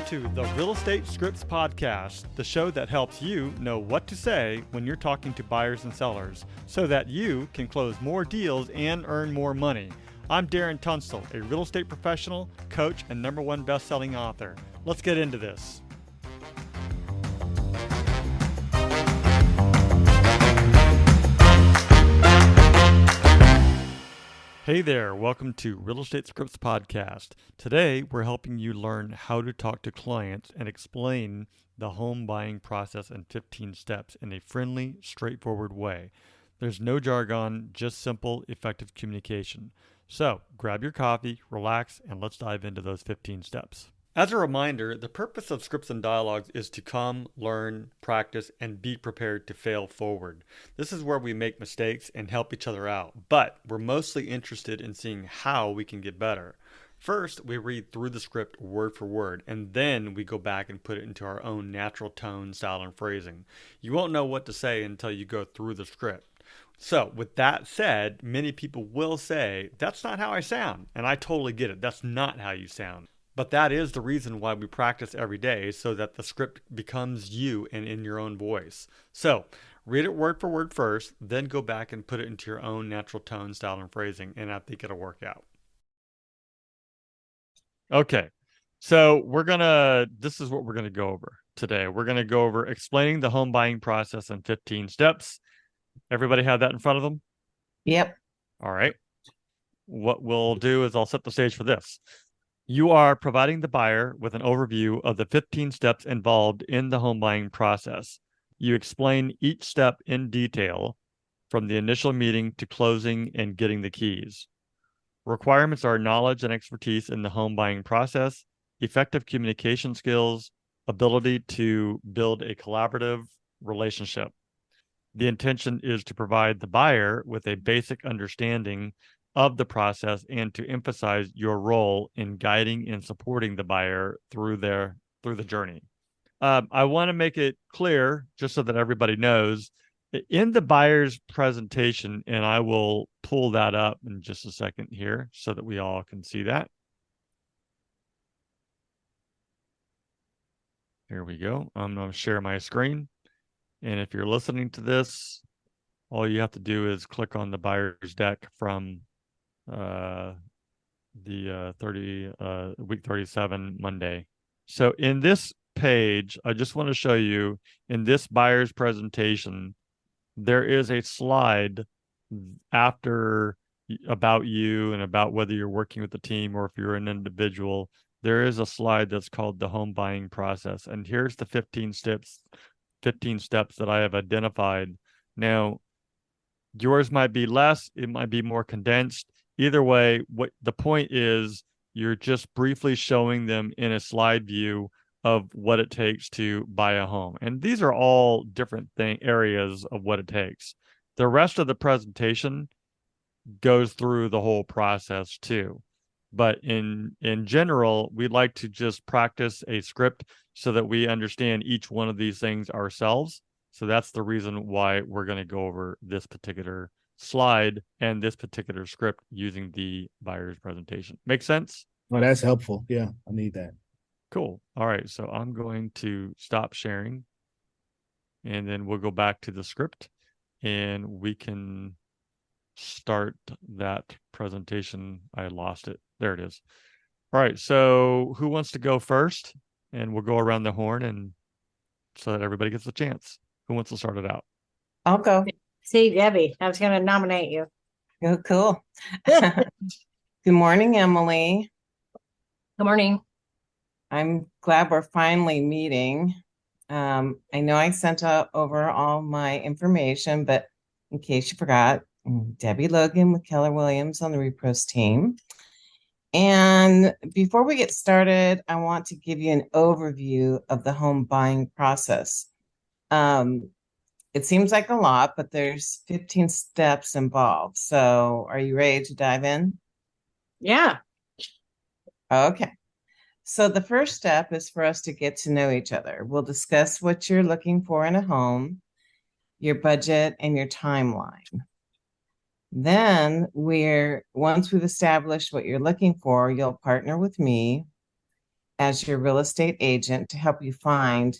to the Real Estate Scripts Podcast, the show that helps you know what to say when you're talking to buyers and sellers so that you can close more deals and earn more money. I'm Darren Tunstall, a real estate professional, coach, and #1 best-selling author. Let's get into this. Hey there, welcome to Real Estate Scripts Podcast. Today, we're helping you learn how to talk to clients and explain the home buying process in 15 steps in a friendly, straightforward way. There's no jargon, just simple, effective communication. So, grab your coffee, relax, and let's dive into those 15 steps. As a reminder, the purpose of Scripts and Dialogues is to come, learn, practice, and be prepared to fail forward. This is where we make mistakes and help each other out, but we're mostly interested in seeing how we can get better. First, we read through the script word for word, and then we go back and put it into our own natural tone, style, and phrasing. You won't know what to say until you go through the script. So, with that said, many people will say, that's not how I sound, and I totally get it. That's not how you sound. But that is the reason why we practice every day, so that the script becomes you and in your own voice. So, read it word for word first, then go back and put it into your own natural tone, style, and phrasing, and I think it'll work out. Okay, so this is what we're gonna go over today. We're gonna go over explaining the home buying process in 15 steps. Everybody have that in front of them? Yep. All right. What we'll do is I'll set the stage for this. You are providing the buyer with an overview of the 15 steps involved in the home buying process. You explain each step in detail, from the initial meeting to closing and getting the keys. Requirements are knowledge and expertise in the home buying process, effective communication skills, ability to build a collaborative relationship. The intention is to provide the buyer with a basic understanding of the process and to emphasize your role in guiding and supporting the buyer through the journey. I want to make it clear, just so that everybody knows, in the buyer's presentation, and I will pull that up in just a second here so that we all can see that. Here we go. I'm going to share my screen. And if you're listening to this, all you have to do is click on the buyer's deck from week 37 Monday. So in this page, I just want to show you, in this buyer's presentation, there is a slide after about you and about whether you're working with a team or if you're an individual. There is a slide that's called the home buying process. And here's the 15 steps that I have identified. Now, yours might be less, it might be more condensed. Either way, what the point is, you're just briefly showing them in a slide view of what it takes to buy a home. And these are all different areas of what it takes. The rest of the presentation goes through the whole process too. But in general, we like to just practice a script so that we understand each one of these things ourselves. So that's the reason why we're going to go over this particular slide and this particular script using the buyer's presentation. Make sense? Oh, that's helpful. Yeah, I need that. Cool. All right. So I'm going to stop sharing and then we'll go back to the script and we can start that presentation. I lost it. There it is. All right. So who wants to go first? And we'll go around the horn and so that everybody gets a chance. Who wants to start it out? I'll go. See, Debbie, I was going to nominate you. Oh, cool. Good morning, Emily. Good morning. I'm glad we're finally meeting. I know I sent over all my information, but in case you forgot, I'm Debbie Logan with Keller Williams on the Repros team. And before we get started, I want to give you an overview of the home buying process. It seems like a lot, but there's 15 steps involved. So are you ready to dive in? Yeah. Okay. So the first step is for us to get to know each other. We'll discuss what you're looking for in a home, your budget, and your timeline. Then once we've established what you're looking for, you'll partner with me as your real estate agent to help you find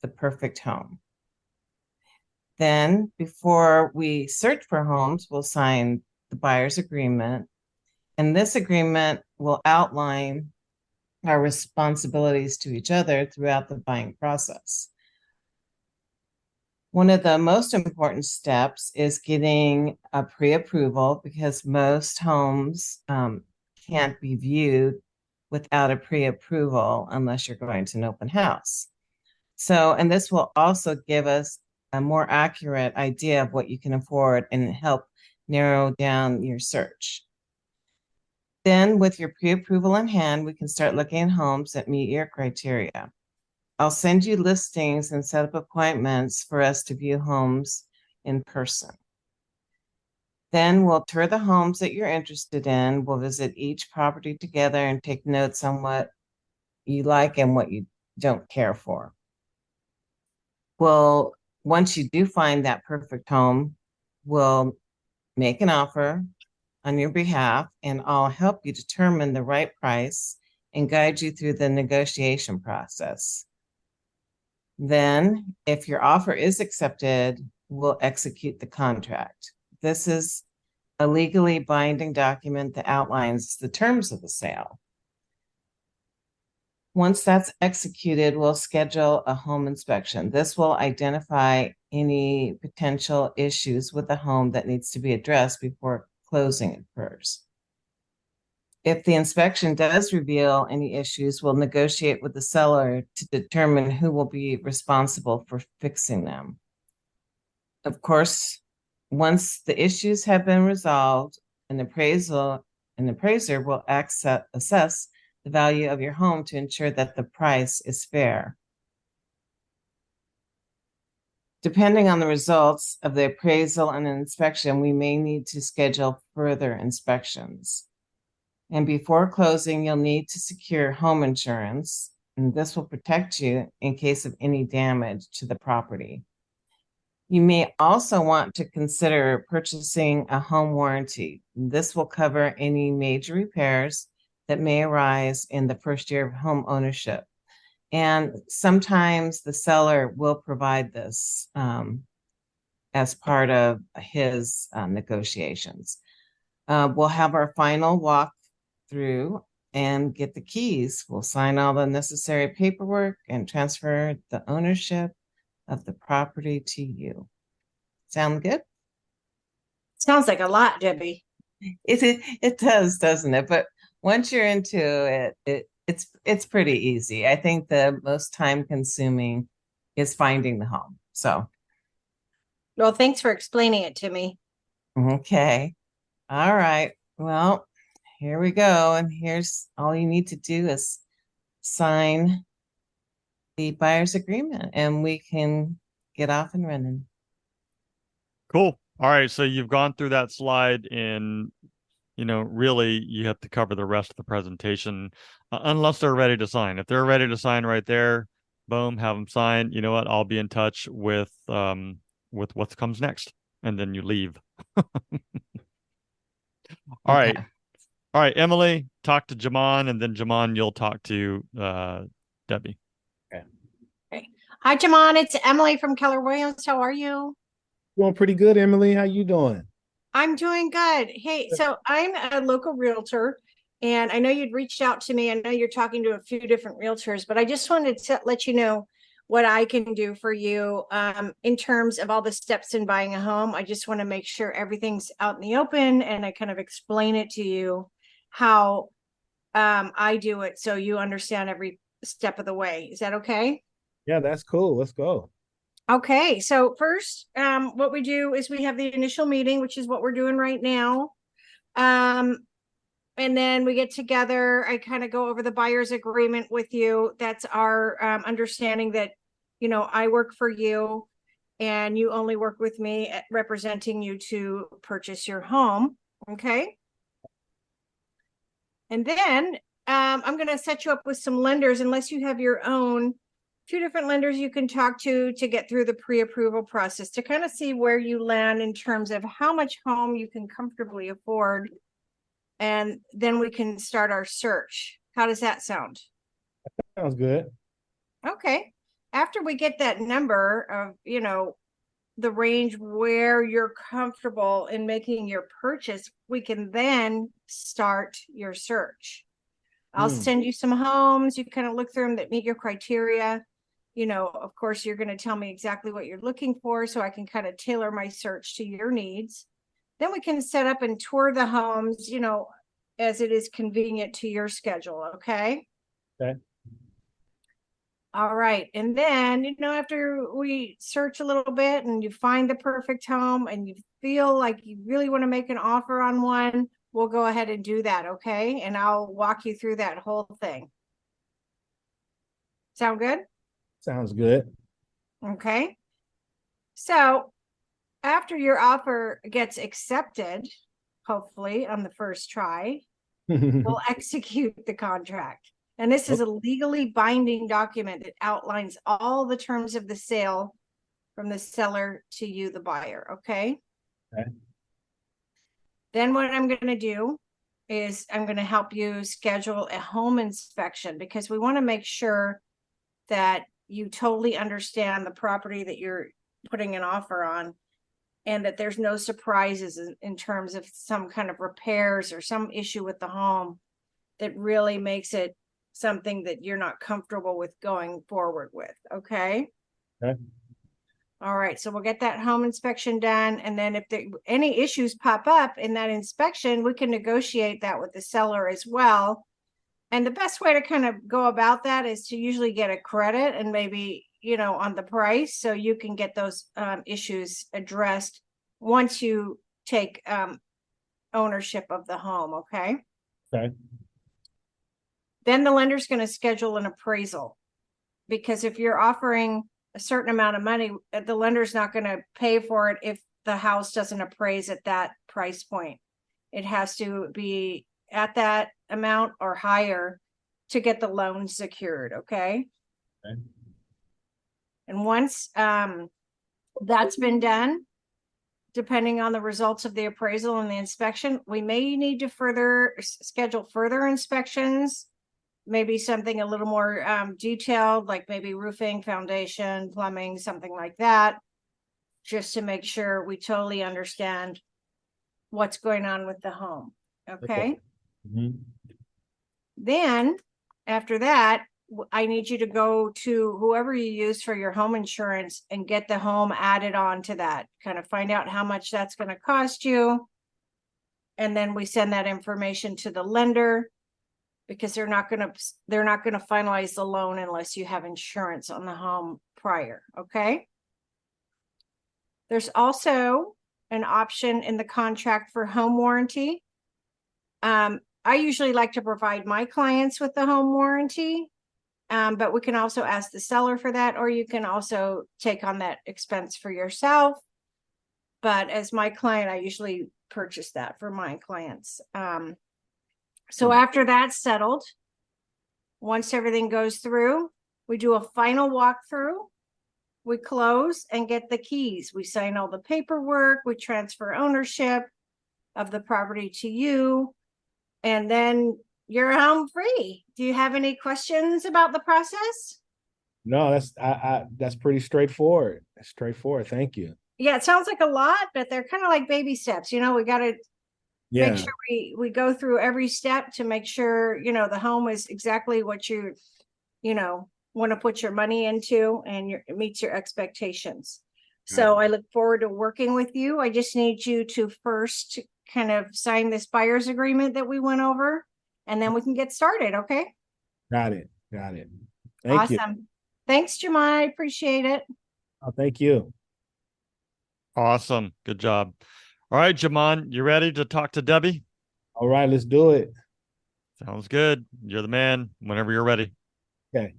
the perfect home. Then, before we search for homes, we'll sign the buyer's agreement. And this agreement will outline our responsibilities to each other throughout the buying process. One of the most important steps is getting a pre-approval, because most homes can't be viewed without a pre-approval unless you're going to an open house. So, and this will also give us a more accurate idea of what you can afford and help narrow down your search. Then, with your pre-approval in hand, we can start looking at homes that meet your criteria. I'll send you listings and set up appointments for us to view homes in person. Then we'll tour the homes that you're interested in. We'll visit each property together and take notes on what you like and what you don't care for. Well, once you do find that perfect home, we'll make an offer on your behalf, and I'll help you determine the right price and guide you through the negotiation process. Then, if your offer is accepted, we'll execute the contract. This is a legally binding document that outlines the terms of the sale. Once that's executed, we'll schedule a home inspection. This will identify any potential issues with the home that needs to be addressed before closing occurs. If the inspection does reveal any issues, we'll negotiate with the seller to determine who will be responsible for fixing them. Of course, once the issues have been resolved, an appraiser will assess the value of your home to ensure that the price is fair. Depending on the results of the appraisal and inspection, we may need to schedule further inspections. And before closing, you'll need to secure home insurance, and this will protect you in case of any damage to the property. You may also want to consider purchasing a home warranty. This will cover any major repairs that may arise in the first year of home ownership. And sometimes the seller will provide this as part of his negotiations. We'll have our final walk through and get the keys. We'll sign all the necessary paperwork and transfer the ownership of the property to you. Sound good? Sounds like a lot, Debbie. It does, doesn't it? But once you're into it, it's pretty easy. I think the most time consuming is finding the home. So, Well, thanks for explaining it to me. okay. All right. Well, here we go. And here's all you need to do is sign the buyer's agreement and we can get off and running. Cool. All right. So you've gone through that slide, and really you have to cover the rest of the presentation unless they're ready to sign. If they're ready to sign right there, boom, have them sign. You know what? I'll be in touch with what comes next, and then you leave. All right. Okay. All right, Emily, talk to Jamon, and then Jamon, you'll talk to Debbie. Hi, Jamon. It's Emily from Keller Williams. How are you? Doing pretty good, Emily. How you doing? I'm doing good. Hey, so I'm a local realtor, and I know you'd reached out to me. I know you're talking to a few different realtors, but I just wanted to let you know what I can do for you in terms of all the steps in buying a home. I just want to make sure everything's out in the open, and I kind of explain it to you how I do it so you understand every step of the way. Is that okay? Yeah, that's cool. Let's go. Okay, so first, what we do is we have the initial meeting, which is what we're doing right now. And then we get together. I kind of go over the buyer's agreement with you. That's our understanding that, I work for you and you only work with me at representing you to purchase your home. Okay. And then I'm going to set you up with some lenders, unless you have your own. 2 different lenders you can talk to get through the pre-approval process to kind of see where you land in terms of how much home you can comfortably afford. And then we can start our search. How does that sound? Sounds good. Okay. After we get that number of, the range where you're comfortable in making your purchase, we can then start your search. I'll Hmm. send you some homes. You kind of look through them that meet your criteria. Of course, you're going to tell me exactly what you're looking for so I can kind of tailor my search to your needs. Then we can set up and tour the homes, as it is convenient to your schedule. Okay. Okay. All right. And then, after we search a little bit and you find the perfect home and you feel like you really want to make an offer on one, we'll go ahead and do that. Okay. And I'll walk you through that whole thing. Sound good? Sounds good. Okay. So after your offer gets accepted, hopefully on the first try, we'll execute the contract. And this is a legally binding document that outlines all the terms of the sale from the seller to you, the buyer. Okay. Okay. Then what I'm going to do is I'm going to help you schedule a home inspection because we want to make sure that you totally understand the property that you're putting an offer on and that there's no surprises in terms of some kind of repairs or some issue with the home that really makes it something that you're not comfortable with going forward with. Okay. Okay. All right. So we'll get that home inspection done. And then if any issues pop up in that inspection, we can negotiate that with the seller as well. And the best way to kind of go about that is to usually get a credit and maybe, on the price. So you can get those issues addressed once you take ownership of the home. Okay. Okay. Then the lender's going to schedule an appraisal because if you're offering a certain amount of money, the lender's not going to pay for it if the house doesn't appraise at that price point. It has to be at that amount or higher to get the loan secured. Okay. Okay. And once that's been done, depending on the results of the appraisal and the inspection, we may need to further schedule further inspections, maybe something a little more detailed, like maybe roofing, foundation, plumbing, something like that, just to make sure we totally understand what's going on with the home. Okay. Mm-hmm. Then after that, I need you to go to whoever you use for your home insurance and get the home added on to that, kind of find out how much that's going to cost you. And then we send that information to the lender because they're not going to finalize the loan unless you have insurance on the home prior. Okay. There's also an option in the contract for home warranty. I usually like to provide my clients with the home warranty, but we can also ask the seller for that, or you can also take on that expense for yourself. But as my client, I usually purchase that for my clients. So after that's settled, once everything goes through, we do a final walkthrough. We close and get the keys. We sign all the paperwork. We transfer ownership of the property to you. And then you're home free. Do you have any questions about the process? No, that's pretty straightforward. That's straightforward. Thank you. Yeah, it sounds like a lot, but they're kind of like baby steps. We got to make sure we go through every step to make sure, the home is exactly what you want to put your money into and it meets your expectations. So I look forward to working with you. I just need you to first kind of sign this buyer's agreement that we went over, and then we can get started. Okay. Got it. Thank you. Awesome. Thanks, Jemai. I appreciate it. Oh, thank you. Awesome. Good job. All right, Jaman, you ready to talk to Debbie? All right, let's do it. Sounds good. You're the man whenever you're ready. Okay.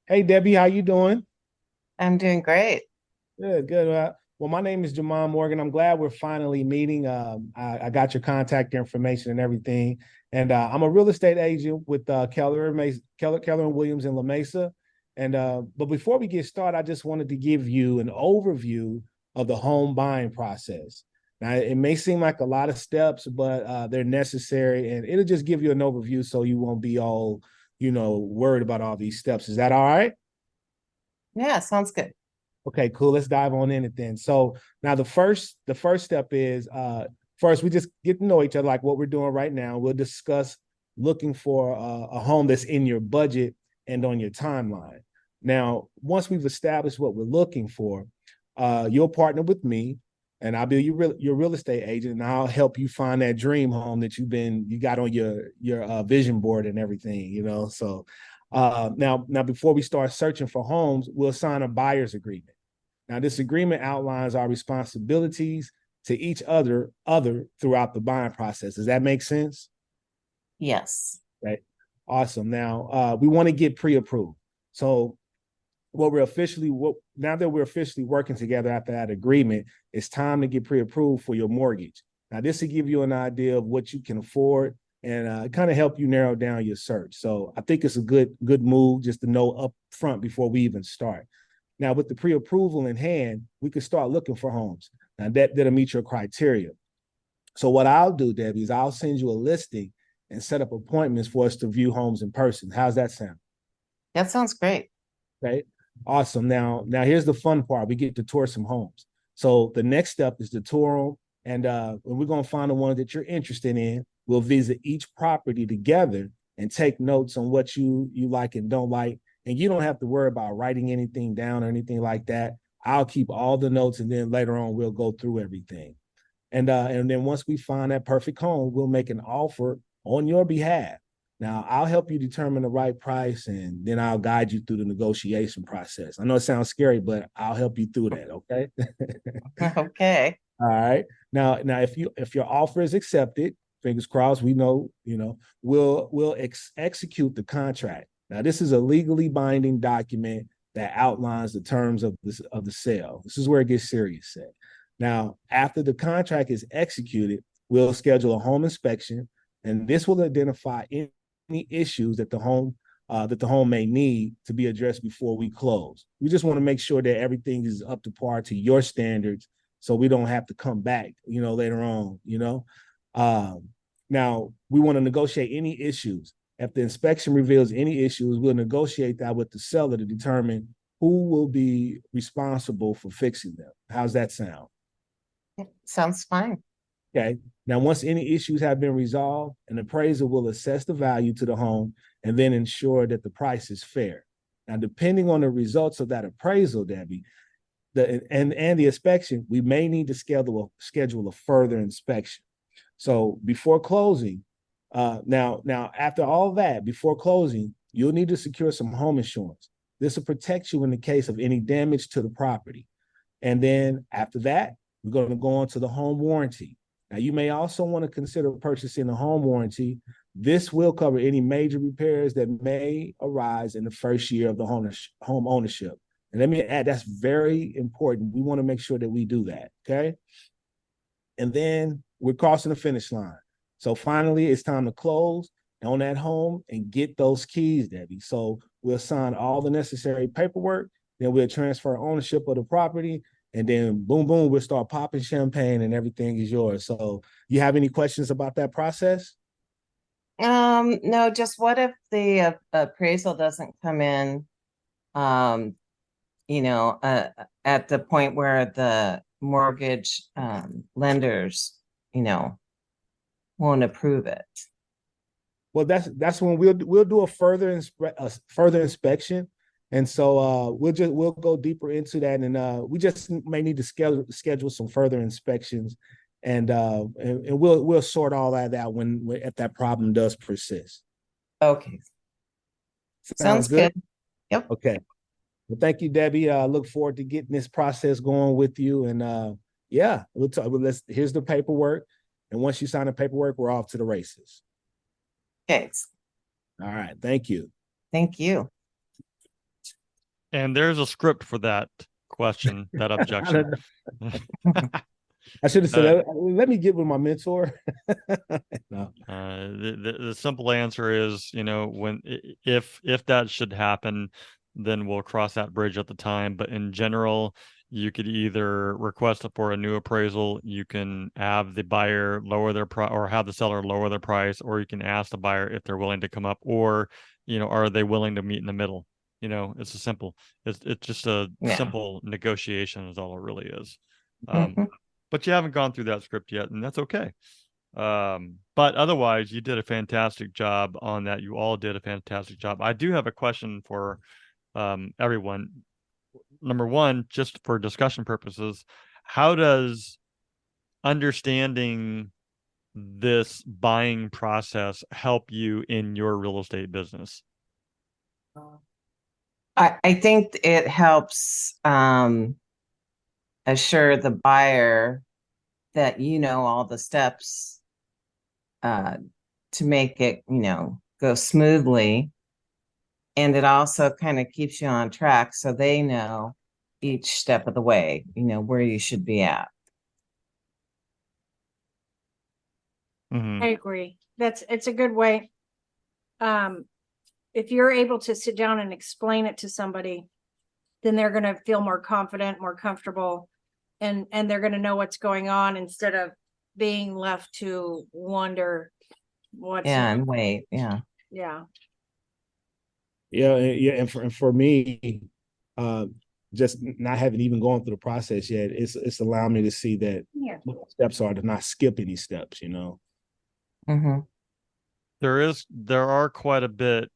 Hey, Debbie, how you doing? I'm doing great. Good. Well, my name is Jaman Morgan. I'm glad we're finally meeting. I got your contact information and everything. And I'm a real estate agent with Keller and Williams in La Mesa. And but before we get started, I just wanted to give you an overview of the home buying process. Now, it may seem like a lot of steps, but they're necessary, and it'll just give you an overview so you won't be all worried about all these steps. Is that all right? Yeah, sounds good. Okay, cool. Let's dive on in it then. So now the first step is first we just get to know each other, like what we're doing right now. We'll discuss looking for a home that's in your budget and on your timeline. Now, once we've established what we're looking for, you'll partner with me, and I'll be your real estate agent, and I'll help you find that dream home that you got on your vision board and everything. So now before we start searching for homes, we'll sign a buyer's agreement. Now, this agreement outlines our responsibilities to each other throughout the buying process. Does that make sense? Yes. Right. Awesome. Now, we want to get pre-approved. So now that we're officially working together after that agreement, it's time to get pre-approved for your mortgage. Now, this will give you an idea of what you can afford and kind of help you narrow down your search. So I think it's a good move just to know up front before we even start. Now, with the pre-approval in hand, we can start looking for homes. Now, that'll meet your criteria. So what I'll do, Debbie, is I'll send you a listing and set up appointments for us to view homes in person. How's that sound? That sounds great. Okay, awesome. Now here's the fun part. We get to tour some homes. So the next step is to tour them, and we're going to find the one that you're interested in. We'll visit each property together and take notes on what you like and don't like. And you don't have to worry about writing anything down or anything like that. I'll keep all the notes, and then later on we'll go through everything. And then once we find that perfect home, we'll make an offer on your behalf. Now, I'll help you determine the right price, and then I'll guide you through the negotiation process. I know it sounds scary, but I'll help you through that. Okay. Okay. All right. Now, if your offer is accepted, fingers crossed, we'll execute the contract. Now, this is a legally binding document that outlines the terms of the sale. This is where it gets serious. Now, after the contract is executed, we'll schedule a home inspection, and this will identify any issues that the home may need to be addressed before we close. We just want to make sure that everything is up to par to your standards, so we don't have to come back, later on. Now, we want to negotiate any issues. If the inspection reveals any issues, we'll negotiate that with the seller to determine who will be responsible for fixing them. How's that sound? Sounds fine. Okay. Now, once any issues have been resolved, an appraiser will assess the value to the home and then ensure that the price is fair. Now, depending on the results of that appraisal, Debbie, and the inspection, we may need to schedule a further inspection. So before closing, now after all that, before closing, you'll need to secure some home insurance. This will protect you in the case of any damage to the property. And then after that, we're going to go on to the home warranty. Now, you may also want to consider purchasing a home warranty. This will cover any major repairs that may arise in the first year of the home ownership. And let me add, that's very important. We want to make sure that we do that, okay? And then we're crossing the finish line. So finally, it's time to close on that home and get those keys, Debbie. So we'll sign all the necessary paperwork, then we'll transfer ownership of the property, and then boom, boom, we'll start popping champagne and everything is yours. So you have any questions about that process? No, just what if the appraisal doesn't come in, at the point where the mortgage lenders, won't approve it? Well, that's when we'll do a further inspection. And so we'll go deeper into that, and we just may need to schedule some further inspections, and we'll sort all that out if that problem does persist. Okay. Sounds good. Yep. Okay. Well, thank you, Debbie. I look forward to getting this process going with you, and yeah, we'll talk. Here's the paperwork, and once you sign the paperwork, we're off to the races. Okay. All right. Thank you. Thank you. And there's a script for that question, that objection. I should have said, let me get with my mentor. No. The simple answer is, if that should happen, then we'll cross that bridge at the time. But in general, you could either request for a new appraisal, you can have the buyer lower their price, or have the seller lower their price, or you can ask the buyer if they're willing to come up, or are they willing to meet in the middle? It's just a Yeah. simple negotiation is all it really is. Mhm. But you haven't gone through that script yet, and that's okay. But otherwise, you did a fantastic job on that. You all did a fantastic job. I do have a question for everyone. Number one, just for discussion purposes, how does understanding this buying process help you in your real estate business? I think it helps assure the buyer that you know all the steps to make it, go smoothly. And it also kind of keeps you on track so they know each step of the way, where you should be at. Mhm. I agree. It's a good way. If you're able to sit down and explain it to somebody, then they're going to feel more confident, more comfortable, and they're going to know what's going on instead of being left to wonder what's Yeah, and wait. Yeah. yeah. Yeah, and for me, uh, just not having even gone through the process yet, it's allowed me to see that Yeah. what the steps are, to not skip any steps. Mm-hmm. There are quite a bit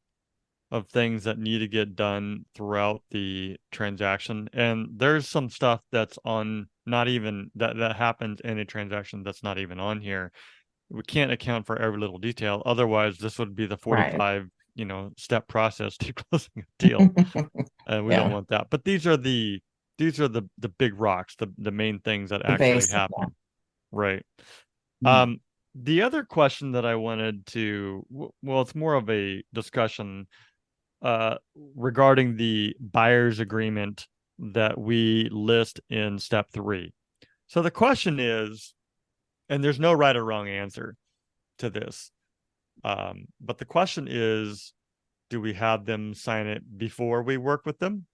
of things that need to get done throughout the transaction, and there's some stuff that's on not even that happens in a transaction that's not even on here. We can't account for every little detail, otherwise this would be the Right. 45 step process to closing a deal, and we don't Yeah. want that. But these are the big rocks, the main things that The actually basic. Yeah. happen, right? Mm. The other question that I wanted to, well, it's more of a discussion regarding the buyer's agreement that we list in step 3. So the question is, and there's no right or wrong answer to this, but the question is, do we have them sign it before we work with them?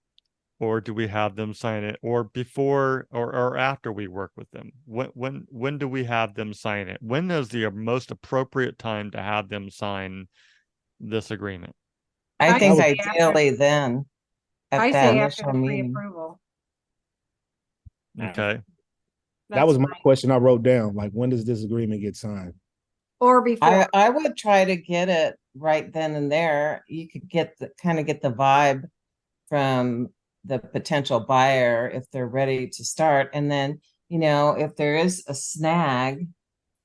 Or do we have them sign it or before or after we work with them? When do we have them sign it? When is the most appropriate time to have them sign this agreement? I I think say after, ideally then at I that say after initial the meeting. pre-approval. Okay. That was That's my question I wrote down. Like, when does this agreement get signed? or before. I would try to get it right then and there. You could get the vibe from the potential buyer if they're ready to start. And then, if there is a snag,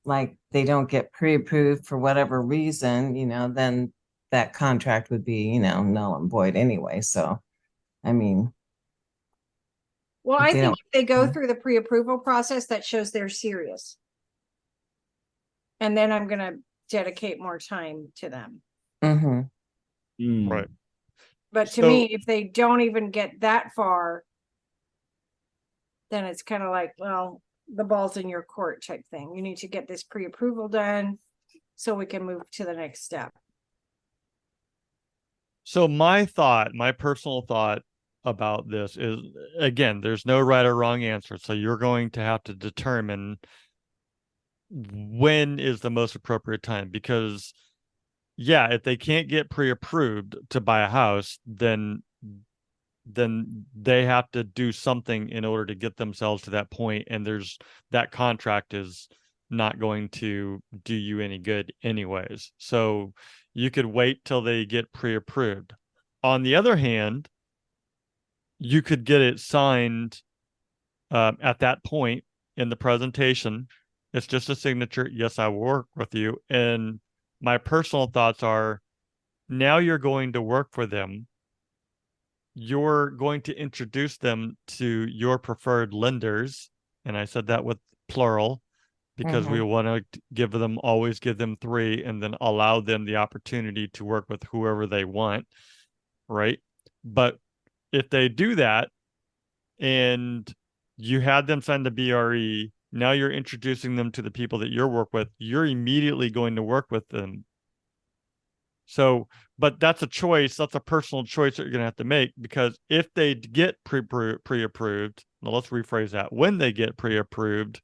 like they don't get pre-approved for whatever reason, then that contract would be, null and void anyway. So, I mean, Well, if I they think don't. if they go through the pre-approval process, that shows they're serious. And then I'm going to dedicate more time to them. Mm-hmm. Mm. Right. But to So- me, if they don't even get that far, then it's kind of like, well, the ball's in your court type thing. You need to get this pre-approval done so we can move to the next step. So my personal thought about this is, again, there's no right or wrong answer. So you're going to have to determine when is the most appropriate time, because yeah, if they can't get pre-approved to buy a house, then they have to do something in order to get themselves to that point, and that contract is not going to do you any good anyways. So you could wait till they get pre-approved. On the other hand, you could get it signed at that point in the presentation. It's just a signature. Yes, I will work with you. And my personal thoughts are, now you're going to work for them. You're going to introduce them to your preferred lenders. And I said that with plural because we want to always give them 3 and then allow them the opportunity to work with whoever they want. Right. But if they do that and you had them sign the BRE, now you're introducing them to the people that you work with, you're immediately going to work with them. So, but that's a choice. That's a personal choice that you're going to have to make, because if they get pre-approved, now let's rephrase that. When they get pre-approved,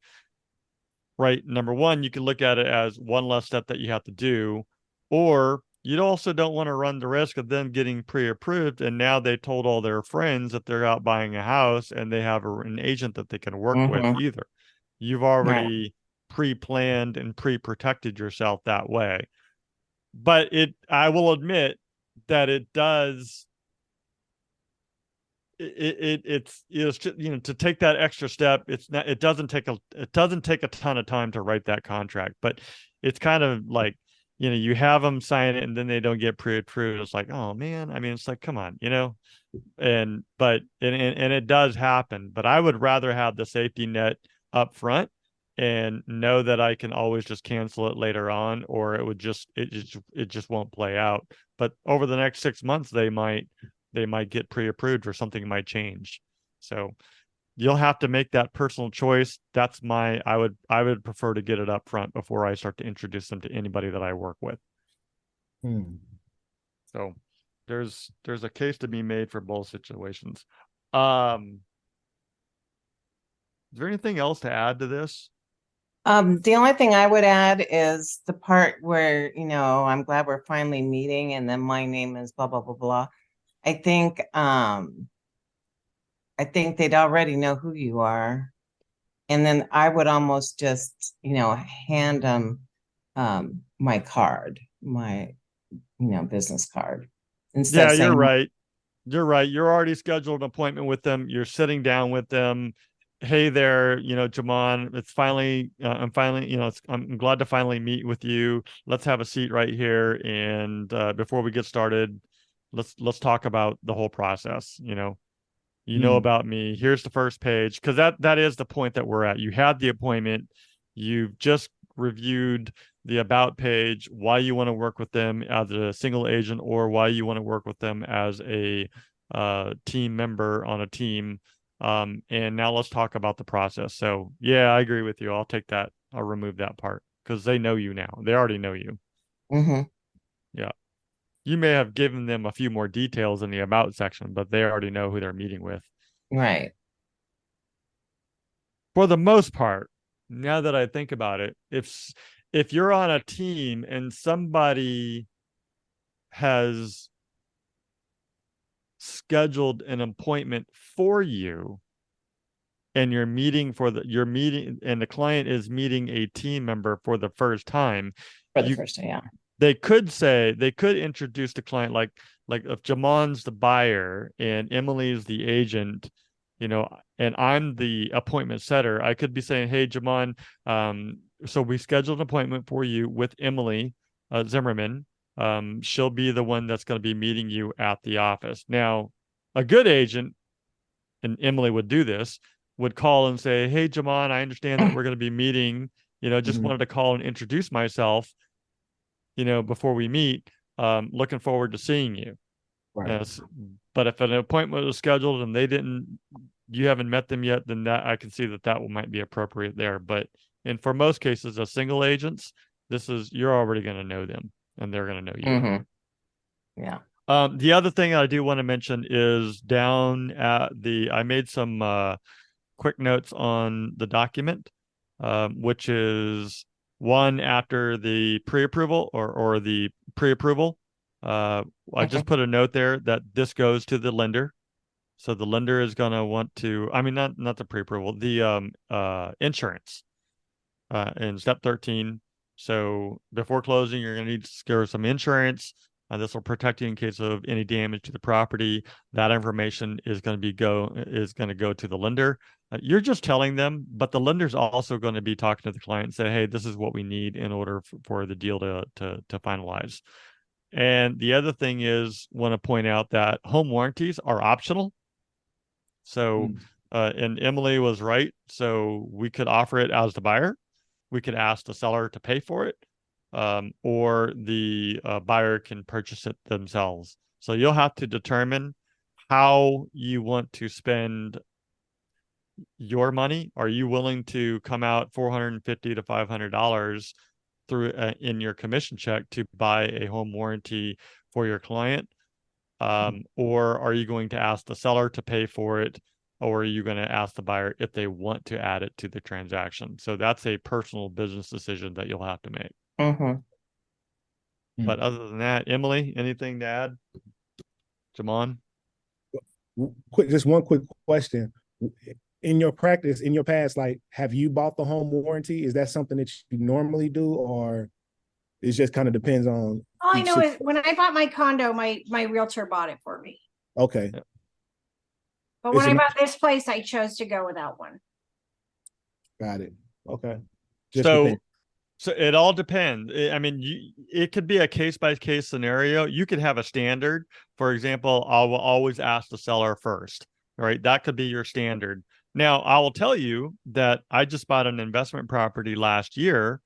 right? Number one, you can look at it as one less step that you have to do, or you also don't want to run the risk of them getting pre-approved, and now they told all their friends that they're out buying a house and they have an agent that they can work with Mm-hmm. either. You've Right. already pre-planned and pre-protected yourself that way. But I will admit that it does. It's to take that extra step. It doesn't take a ton of time to write that contract, but it's kind of like, you have them sign it and then they don't get pre-approved. It's like, oh man, I mean, it's like, come on, and it does happen, but I would rather have the safety net up front and know that I can always just cancel it later on, or it just won't play out. But over the next 6 months, they might get pre-approved or something might change. So you'll have to make that personal choice. I would prefer to get it up front before I start to introduce them to anybody that I work with. So there's a case to be made for both situations. Is there anything else to add to this? The only thing I would add is the part where, I'm glad we're finally meeting, and then my name is blah, blah, blah, blah. I think they'd already know who you are. And then I would almost just, hand them my card, my, business card. Instead Yeah, of saying, you're right. You're right. You're already scheduled an appointment with them. You're sitting down with them. Hey there, Jamon, it's finally, I'm glad to finally meet with you. Let's have a seat right here. And before we get started, let's talk about the whole process. You know about me. Here's the first page, because that is the point that we're at. You had the appointment. You've just reviewed the about page, why you want to work with them as a single agent, or why you want to work with them as a team member on a team. And now let's talk about the process. So yeah, I agree with you. I'll take that. I'll remove that part because they know you now. They already know you. mm-hmm, Yeah. You may have given them a few more details in the about section, but they already know who they're meeting with. right. For the most part, now that I think about it, if you're on a team and somebody has scheduled an appointment for you and you're meeting and the client is meeting a team member for the first time, For the first time, yeah. they could introduce the client like if Jamon's the buyer and Emily's the agent, and I'm the appointment setter, I could be saying, hey, Jamon, so we scheduled an appointment for you with Emily Zimmerman. She'll be the one that's going to be meeting you at the office. Now, a good agent, and Emily would do this, would call and say, hey, Jamon, I understand that we're going to be meeting, just wanted to call and introduce myself, before we meet. Looking forward to seeing you. Right. Yes. But if an appointment was scheduled and you haven't met them yet, then that I can see that might be appropriate there. But for most cases, as single agents, you're already going to know them and they're going to know you. Mm-hmm. Yeah. The other thing I do want to mention is down at I made some quick notes on the document, which is one after the pre-approval or the pre-approval. I just put a note there that this goes to the lender. So the lender is going to want to, I mean, not the pre-approval, the insurance in step 13. So before closing, you're going to need to secure some insurance. This will protect you in case of any damage to the property. That information is going to go to the lender. You're just telling them, but the lender's also going to be talking to the client and say, hey, this is what we need in order for the deal to finalize. And the other thing is, want to point out that home warranties are optional. So, and Emily was right. So we could offer it as the buyer. We could ask the seller to pay for it, or the buyer can purchase it themselves. So you'll have to determine how you want to spend your money. Are you willing to come out $450 to $500 through in your commission check to buy a home warranty for your client? Or are you going to ask the seller to pay for it? Or are you going to ask the buyer if they want to add it to the transaction? So that's a personal business decision that you'll have to make. Mm-hmm. But other than that, Emily, anything to add? Jamon? Just one quick question. In your practice, in your past, like, have you bought the home warranty? Is that something that you normally do, or it just kind of depends on All I each know is when I bought my condo, my realtor bought it for me. Okay. But when I bought this place, I chose to go without one. Got it. Okay. Just So, depends. so it all depends. I mean, it could be a case by case scenario. You could have a standard. For example, I will always ask the seller first, right? That could be your standard. Now, I will tell you that I just bought an investment property last year,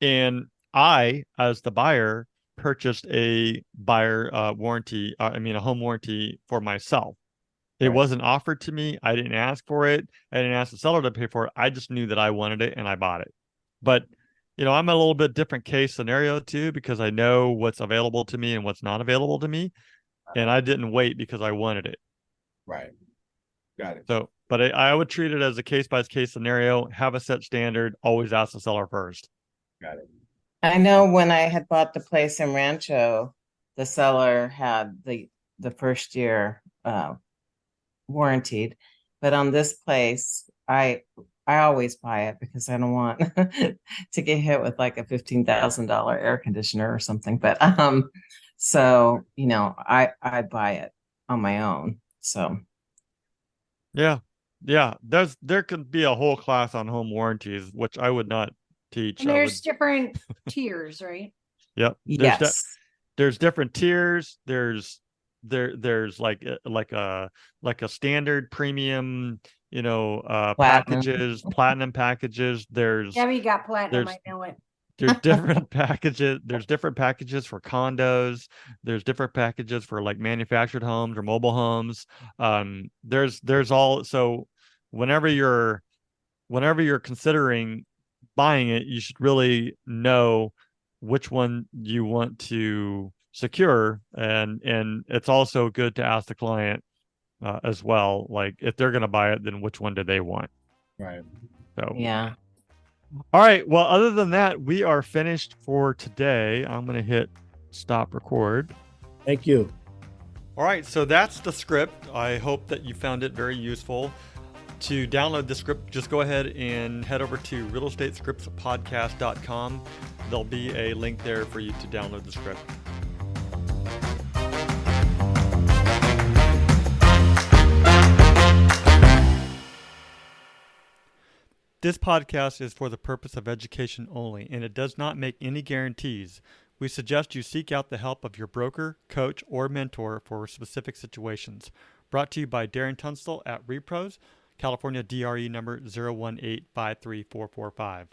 and I, as the buyer, purchased a buyer warranty. A home warranty for myself. It Right. wasn't offered to me. I didn't ask for it. I didn't ask the seller to pay for it. I just knew that I wanted it and I bought it. But, I'm a little bit different case scenario too, because I know what's available to me and what's not available to me. And I didn't wait because I wanted it. Right. Got it. So, but I would treat it as a case by case scenario, have a set standard, always ask the seller first. Got it. I know when I had bought the place in Rancho, the seller had the first year warranted, but on this place, I always buy it because I don't want to get hit with like a $15,000 air conditioner or something. But so I buy it on my own. So Yeah. There could be a whole class on home warranties, which I would not teach. And there's different tiers, right? Yep. yes, There's different tiers. There's like a standard premium, platinum. platinum packages. Debbie got platinum. there's I know it. there's different packages. There's different packages for condos. There's different packages for like manufactured homes or mobile homes. There's all, so whenever you're considering buying it, you should really know which one you want to secure, and it's also good to ask the client as well, like if they're going to buy it, then which one do they want. Right. So Yeah. all right, well, other than that, we are finished for today. I'm going to hit stop record. Thank you. All right, so that's the script. I hope that you found it very useful. To download the script, just go ahead and head over to realestatescriptspodcast.com. There'll be a link there for you to download the script. This podcast is for the purpose of education only, and it does not make any guarantees. We suggest you seek out the help of your broker, coach, or mentor for specific situations. Brought to you by Darren Tunstall at Repros, California DRE number 018534445.